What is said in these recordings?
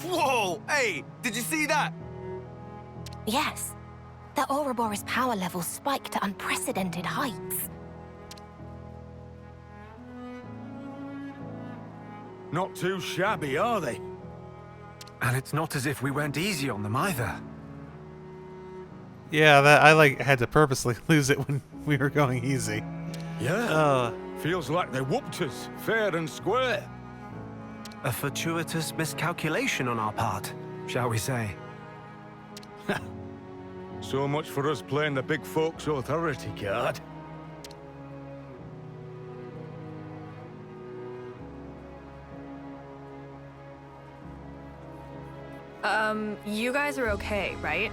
Whoa! Hey, did you see that? Yes. The Auroris power levels spiked to unprecedented heights. Not too shabby, are they? And it's not as if we went easy on them either. Yeah, I had to purposely lose it when we were going easy. Yeah. Feels like they whooped us, fair and square. A fortuitous miscalculation on our part, shall we say. So much for us playing the big folks' authority card. You guys are okay, right?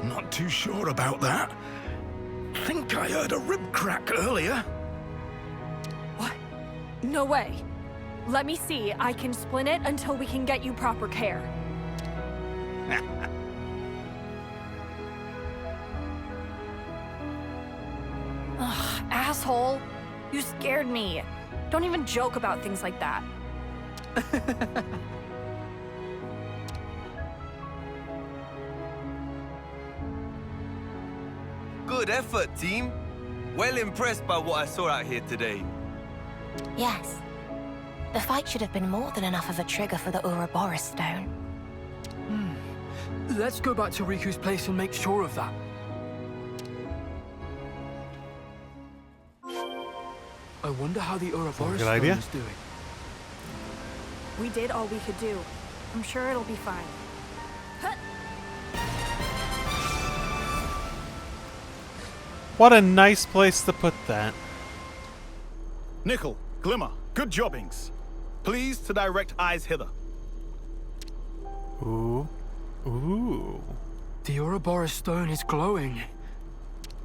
Not too sure about that. Think I heard a rib crack earlier. What? No way. Let me see. I can splint it until we can get you proper care. Ugh, asshole. You scared me. Don't even joke about things like that. Good effort, team. Well impressed by what I saw out here today. Yes. The fight should have been more than enough of a trigger for the Ouroboros stone. Let's go back to Riku's place and make sure of that. I wonder how the Ouroboros Good stone idea. is doing. We did all we could do. I'm sure it'll be fine. What a nice place to put that. Nickel, Glimmer, good jobbings. Please to direct eyes hither. Ooh. Ooh. The Ouroboros stone is glowing.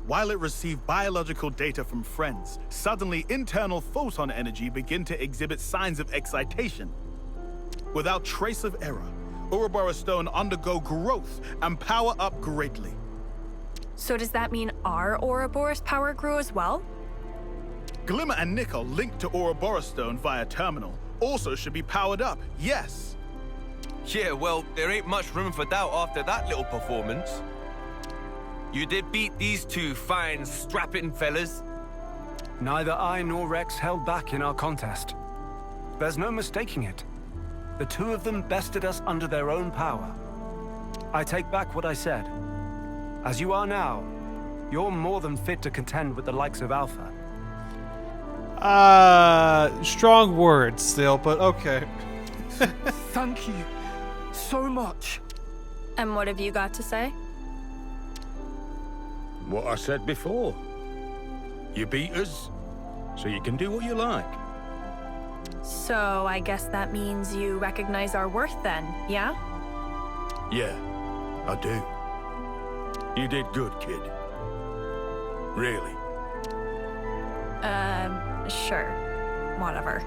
While it received biological data from friends, suddenly internal photon energy begin to exhibit signs of excitation. Without trace of error, Ouroboros stone undergo growth and power up greatly. So does that mean our Ouroboros power grew as well? Glimmer and Nickel linked to Ouroboros stone via terminal also should be powered up, yes. Yeah, well, there ain't much room for doubt after that little performance. You did beat these two fine, strapping fellas. Neither I nor Rex held back in our contest. There's no mistaking it. The two of them bested us under their own power. I take back what I said. As you are now, you're more than fit to contend with the likes of Alpha. Strong words still, but okay. Thank you so much. And what have you got to say? What I said before. You beat us, so you can do what you like. So I guess that means you recognize our worth then, yeah? Yeah, I do. You did good, kid. Really. Sure. Whatever.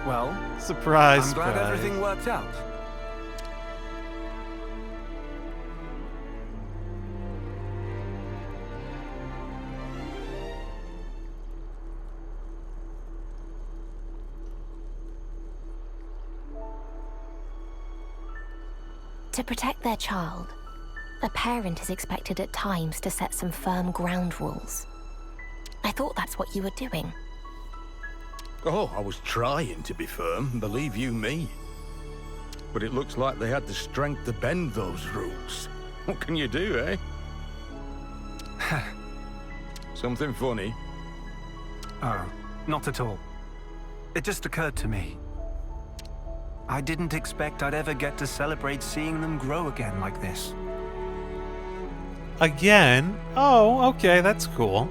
Well, Surprise, I'm glad surprise. everything worked out. To protect their child, a parent is expected at times to set some firm ground rules. I thought that's what you were doing. Oh, I was trying to be firm, believe you me. But it looks like they had the strength to bend those rules. What can you do, eh? Something funny? Oh, not at all. It just occurred to me. I didn't expect I'd ever get to celebrate seeing them grow again like this. Again? Oh, okay, that's cool.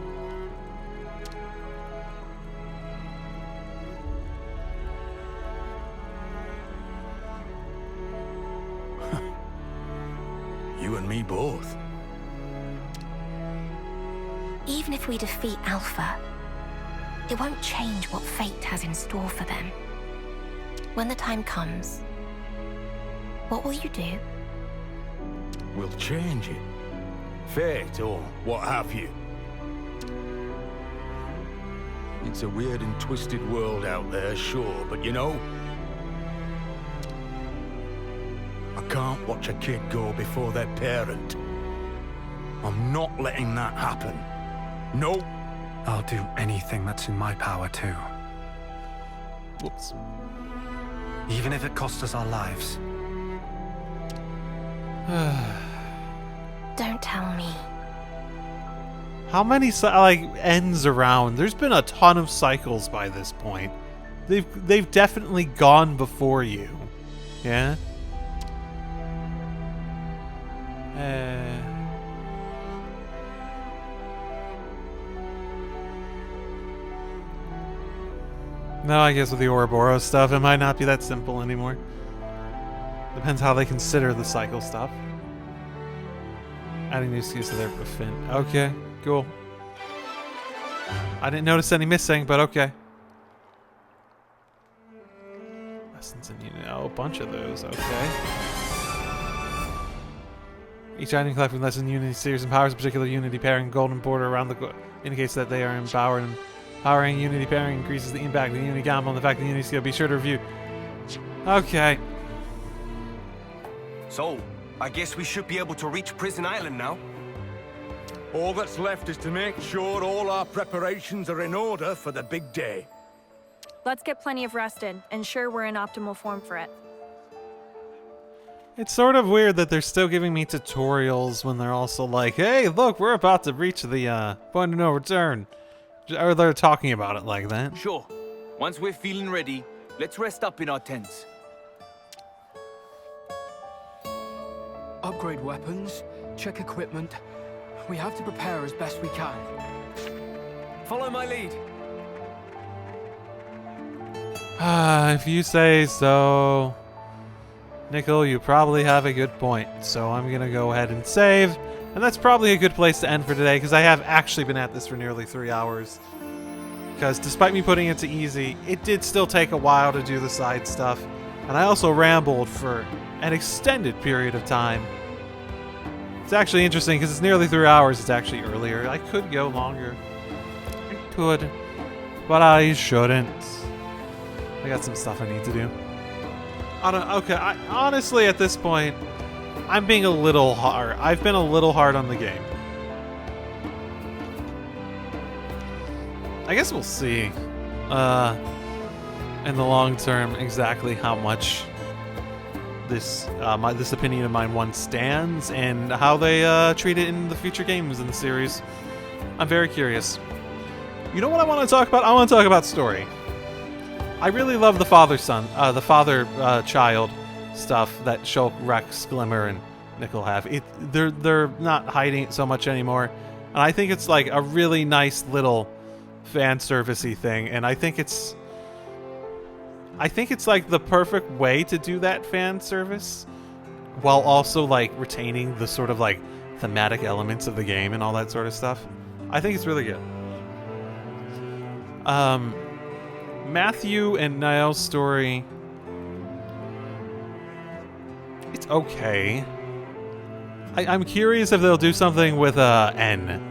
You and me both. Even if we defeat Alpha, it won't change what fate has in store for them. When the time comes, what will you do? We'll change it. Fate or what have you. It's a weird and twisted world out there, sure, but you know, I can't watch a kid go before their parent. I'm not letting that happen. No. I'll do anything that's in my power too. Whoops. Even if it costs us our lives. Don't tell me. How many ends around? There's been a ton of cycles by this point. They've definitely gone before you. Yeah. No, I guess with the Ouroboros stuff, it might not be that simple anymore. Depends how they consider the cycle stuff. Adding new skills to their fin. Okay, cool. I didn't notice any missing, but okay. Lessons in Unity. Oh, a bunch of those. Okay. Each item collected from Lesson Unity series empowers a particular Unity pairing. Golden border around the indicates that they are empowered, and powering Unity pairing increases the impact of the Unity combo and the fact that the Unity skill. Be sure to review. Okay. So, I guess we should be able to reach Prison Island now. All that's left is to make sure all our preparations are in order for the big day. Let's get plenty of rest in. Ensure we're in optimal form for it. It's sort of weird that they're still giving me tutorials when they're also like, hey, look, we're about to reach the point of no return. Or they're talking about it like that. Sure. Once we're feeling ready, let's rest up in our tents. Upgrade weapons, check equipment. We have to prepare as best we can. Follow my lead. If you say so. Nickel, you probably have a good point. So I'm going to go ahead and save. And that's probably a good place to end for today, because I have actually been at this for nearly 3 hours. Because despite me putting it to easy, it did still take a while to do the side stuff. And I also rambled for an extended period of time. It's actually interesting, because it's nearly 3 hours. It's actually earlier. I could go longer. I could. But I shouldn't. I got some stuff I need to do. Okay, honestly, at this point, I'm being a little hard. I've been a little hard on the game. I guess we'll see in the long term exactly how much this this opinion of mine one stands and how they treat it in the future games in the series. I'm very curious. You know what I want to talk about? I want to talk about story. I really love the father-son, the father-child stuff that Shulk, Rex, Glimmer, and Nickel have. They're not hiding it so much anymore, and I think it's like a really nice little fan servicey thing. And I think it's like the perfect way to do that fan service, while also like retaining the sort of like thematic elements of the game and all that sort of stuff. I think it's really good. Matthew and Niall's story, it's okay. I'm curious if they'll do something with N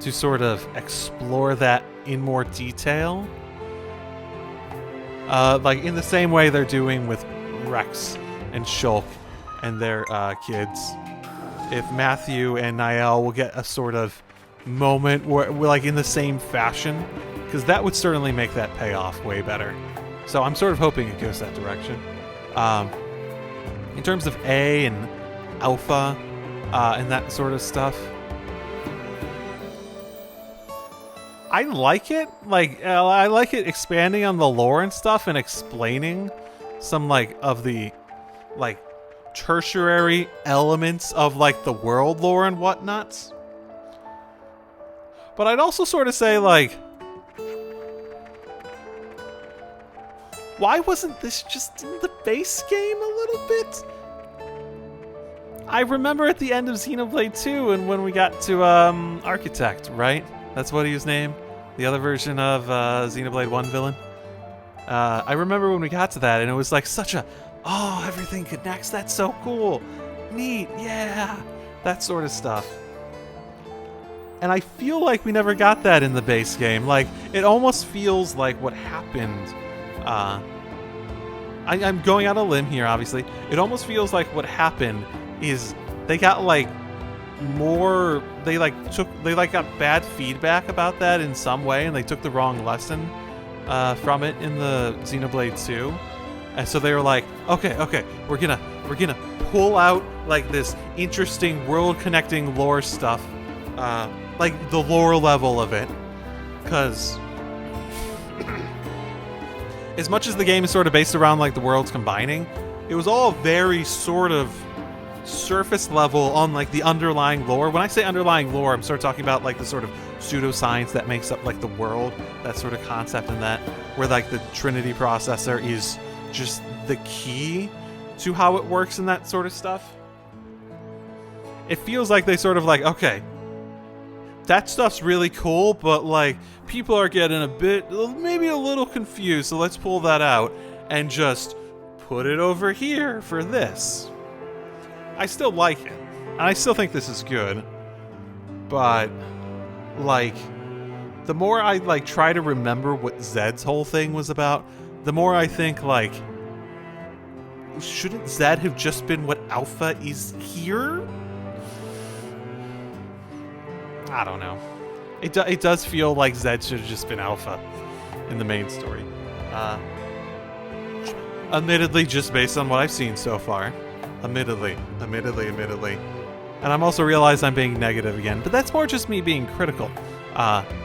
to sort of explore that in more detail. Like in the same way they're doing with Rex and Shulk and their kids. If Matthew and Niall will get a sort of moment where we're like in the same fashion, because that would certainly make that payoff way better. So I'm sort of hoping it goes that direction. In terms of A and Alpha and that sort of stuff, I like it. Like I like it expanding on the lore and stuff and explaining some like of the like tertiary elements of like the world lore and whatnot. But I'd also sort of say like, why wasn't this just in the base game a little bit? I remember at the end of Xenoblade 2 and when we got to Architect, right? That's what he was named. The other version of Xenoblade 1 villain. I remember when we got to that and it was like such a, oh, everything connects, that's so cool. Neat, yeah. That sort of stuff. And I feel like we never got that in the base game. Like, it almost feels like what happened. I'm going out on a limb here, obviously. It almost feels like what happened is they got like more. They got bad feedback about that in some way, and they took the wrong lesson from it in the Xenoblade 2. And so they were like, okay, we're gonna pull out like this interesting world-connecting lore stuff. Like the lore level of it, because as much as the game is sort of based around like the worlds combining, it was all very sort of surface level on like the underlying lore. When I say underlying lore, I'm sort of talking about like the sort of pseudoscience that makes up like the world, that sort of concept in that, where like the Trinity processor is just the key to how it works and that sort of stuff. It feels like they sort of like, okay, that stuff's really cool, but like people are getting a bit, maybe a little confused, so let's pull that out and just put it over here for this. I still like it, and I still think this is good, but like the more I like try to remember what Zed's whole thing was about, the more I think like, shouldn't Zed have just been what Alpha is here? I don't know. It does feel like Zed should have just been Alpha in the main story. Admittedly, just based on what I've seen so far. Admittedly. And I'm also realized I'm being negative again, but that's more just me being critical.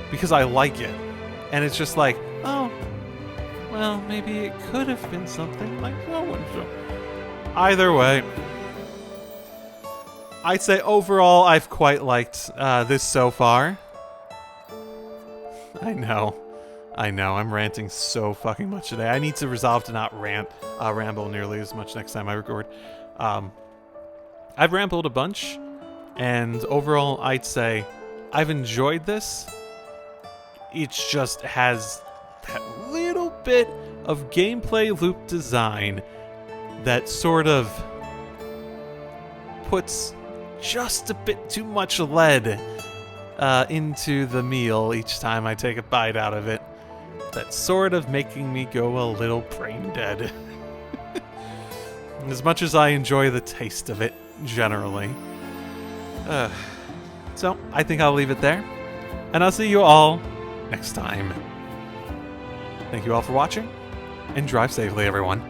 Because I like it. And it's just like, oh, well, maybe it could have been something like that one. Either way, I'd say overall I've quite liked this so far. I know, I'm ranting so fucking much today. I need to resolve to not ramble nearly as much next time I record. I've rambled a bunch, and overall I'd say I've enjoyed this. It just has that little bit of gameplay loop design that sort of puts just a bit too much lead into the meal each time I take a bite out of it. That's sort of making me go a little brain dead. As much as I enjoy the taste of it, generally. So, I think I'll leave it there. And I'll see you all next time. Thank you all for watching, and drive safely, everyone.